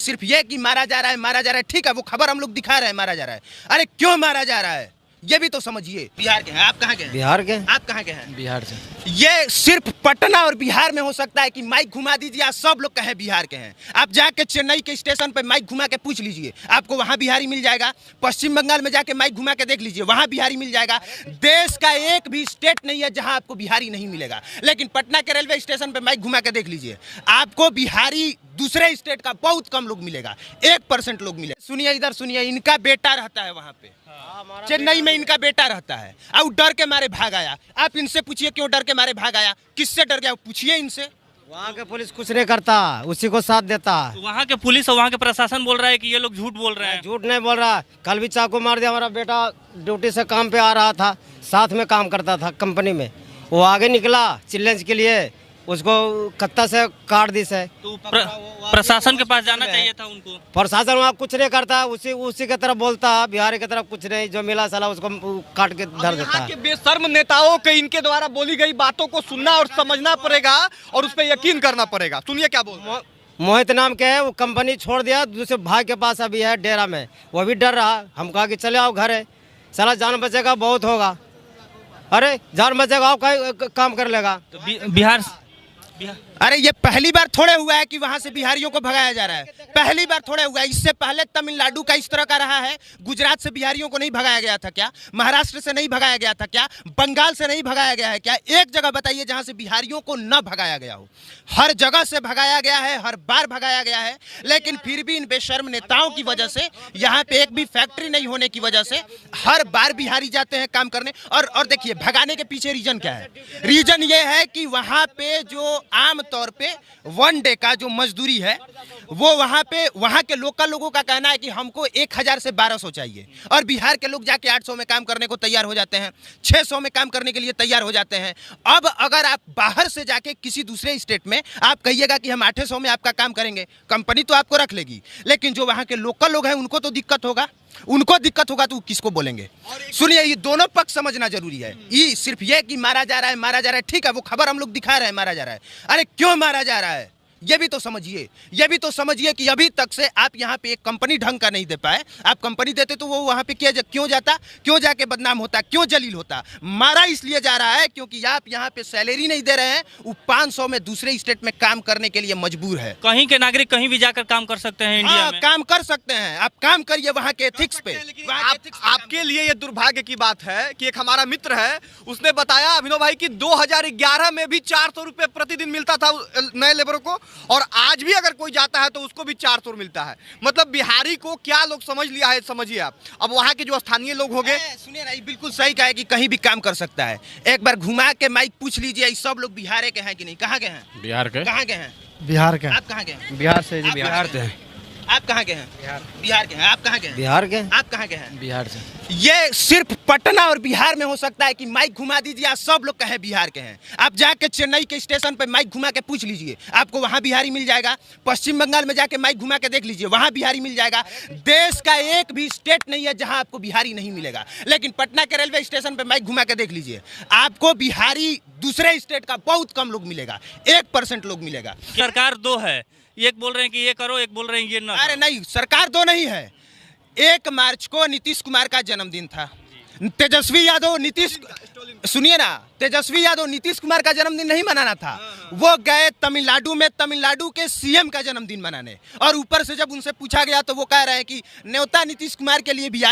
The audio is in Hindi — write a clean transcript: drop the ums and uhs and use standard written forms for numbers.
सिर्फ ये कि मारा जा रहा है, ठीक है, वो खबर हम लोग दिखा रहे हैं, मारा जा रहा है। अरे क्यों मारा जा रहा है ये भी तो समझिए। बिहार के हैं आप? कहाँ के हैं? बिहार के। आप कहाँ के हैं? बिहार से। ये सिर्फ पटना और बिहार में हो सकता है कि माइक घुमा दीजिए, आप सब लोग कहें बिहार के हैं। आप जाके चेन्नई के स्टेशन पे माइक घुमा के पूछ लीजिए, आपको वहां बिहारी मिल जाएगा। पश्चिम बंगाल में जाके माइक घुमा के देख लीजिए, वहां बिहारी मिल जाएगा। देश का एक भी स्टेट नहीं है जहां आपको बिहारी नहीं मिलेगा। लेकिन पटना के रेलवे स्टेशन पे माइक घुमा के देख लीजिए, आपको बिहारी दूसरे स्टेट का बहुत कम लोग मिलेगा, 1% लोग मिलेगा। सुनिए इधर सुनिए, इनका बेटा रहता है वहां पे, चेन्नई में इनका बेटा रहता है, और डर के मारे भाग आया। आप इनसे पूछिए क्यों डर के मारे भाग आया, किससे डर गया, पूछिए इनसे। वहाँ के पुलिस कुछ नहीं करता, उसी को साथ देता। वहाँ के पुलिस और वहाँ के प्रशासन बोल रहा है कि ये लोग झूठ बोल रहे हैं। झूठ नहीं बोल रहा, कल भी चाकू मार दिया। हमारा बेटा ड्यूटी से काम पे आ रहा था, साथ में काम करता था कंपनी में, वो आगे निकला चैलेंज के लिए, उसको कत्ता से काट दी से। तो प्रशासन के पास जाना चाहिए था उनको। प्रशासन वहाँ कुछ नहीं करता, उसी की तरफ बोलता, बिहार की तरफ कुछ नहीं, जो मिला साला उसको काट के धर देता है। बेशर्म नेताओं के इनके द्वारा बोली गई बातों को सुनना और समझना पड़ेगा और उस पर यकीन करना पड़ेगा। सुनिए क्या बोल। मोहित नाम के है, वो कंपनी छोड़ दिया, दूसरे भाई के पास अभी है डेरा में, वो भी डर रहा। हम कहा कि चले आओ घर है, साला जान बचेगा बहुत होगा। अरे जान बचेगा आओ, काम कर लेगा। तो बिहार अरे ये पहली बार थोड़े हुआ है कि वहां से बिहारियों को भगाया जा रहा है, पहली बार थोड़े हुआ है। इससे पहले तमिलनाडु का इस तरह का रहा है, गुजरात से बिहारियों को नहीं भगाया गया था क्या? महाराष्ट्र से नहीं भगाया गया था क्या? बंगाल से नहीं भगाया गया है क्या? एक जगह बताइए जहां से बिहारियों को न भगाया गया हो। हर जगह से भगाया गया है, हर बार भगाया गया है, लेकिन फिर भी इन बेशर्म नेताओं की वजह से, यहाँ पे एक भी फैक्ट्री नहीं होने की वजह से हर बार बिहारी जाते हैं काम करने। और देखिए भगाने के पीछे रीजन क्या है? रीजन ये है कि वहां पे जो आम तौर पे 1 डे का जो मजदूरी है, वो वहां पे वहां के लोकल लोगों का कहना है कि हमको 1000 से 1200 चाहिए, और बिहार के लोग जाके 800 में काम करने को तैयार हो जाते हैं, 600 में काम करने के लिए तैयार हो जाते हैं। अब अगर आप बाहर से जाके किसी दूसरे स्टेट में आप कहिएगा कि हम 800 में आपका काम करेंगे, कंपनी तो आपको रख लेगी, लेकिन जो वहां के लोकल लोग हैं उनको तो दिक्कत होगा, तो किसको बोलेंगे? सुनिए, ये दोनों पक्ष समझना जरूरी है। ये सिर्फ ये कि मारा जा रहा है, ठीक है, वो खबर हम लोग दिखा रहे हैं, मारा जा रहा है। अरे क्यों मारा जा रहा है ये भी तो समझिए कि अभी तक से आप यहाँ पे एक कंपनी ढंग का नहीं दे पाए। आप कंपनी देते तो वो वहाँ पे क्यों जाता, क्यों जाके बदनाम होता, क्यों जलील होता? मारा इसलिए जा रहा है क्योंकि आप यहाँ पे सैलरी नहीं दे रहे हैं, वो 500 में दूसरे स्टेट में काम करने के लिए मजबूर है। कहीं के नागरिक कहीं भी जाकर काम कर सकते हैं इंडिया में। काम कर सकते हैं, आप काम करिए वहाँ के एथिक्स पे। आपके लिए ये दुर्भाग्य की बात है कि एक हमारा मित्र है, उसने बताया अभिनव भाई की 2011 में भी 400 रुपए प्रतिदिन मिलता था नए लेबरों को, और आज भी अगर कोई जाता है तो उसको भी 400 मिलता है। मतलब बिहारी को क्या लोग समझ लिया है, समझिए आप। अब वहाँ के जो स्थानीय लोग होंगे, सुनिए ना, बिल्कुल सही कहा है कि कहीं भी काम कर सकता है। एक बार घुमा के माइक पूछ लीजिए, सब लोग बिहार के हैं कि नहीं? कहाँ के हैं? बिहार के। कहाँ के हैं? बिहार के। आप कहाँ के हैं? बिहार से जी। बिहार से। आप कहाँ के हैं? बिहार के हैं। आप कहाँ के हैं? बिहार के। आप कहाँ के हैं? बिहार से। ये सिर्फ पटना और बिहार में हो सकता है कि माइक घुमा दीजिए, आप सब लोग कहें बिहार के हैं। आप जाके चेन्नई के स्टेशन पे माइक घुमा के पूछ लीजिए, आपको वहां बिहारी मिल जाएगा। पश्चिम बंगाल में जाके माइक घुमा के देख लीजिए, वहां बिहारी मिल जाएगा। देश का एक भी स्टेट नहीं है जहां आपको बिहारी नहीं मिलेगा। लेकिन पटना के रेलवे स्टेशन पे माइक घुमा के देख लीजिए, आपको बिहारी दूसरे स्टेट का बहुत कम लोग मिलेगा, 1% लोग मिलेगा। सरकार दो है, एक बोल रहे हैं कि ये करो, एक बोल रहे हैं ये ना। अरे नहीं, सरकार दो नहीं है। 1 मार्च को नीतीश कुमार का जन्मदिन था। तेजस्वी यादव नीतीश कुमार का जन्मदिन नहीं मनाना था, वो गए तमिलनाडु में तमिलनाडु के सीएम का जन्मदिन मनाने, और ऊपर से जब उनसे पूछा गया तो वो कह रहे हैं कि न्योता नीतीश कुमार के लिए भी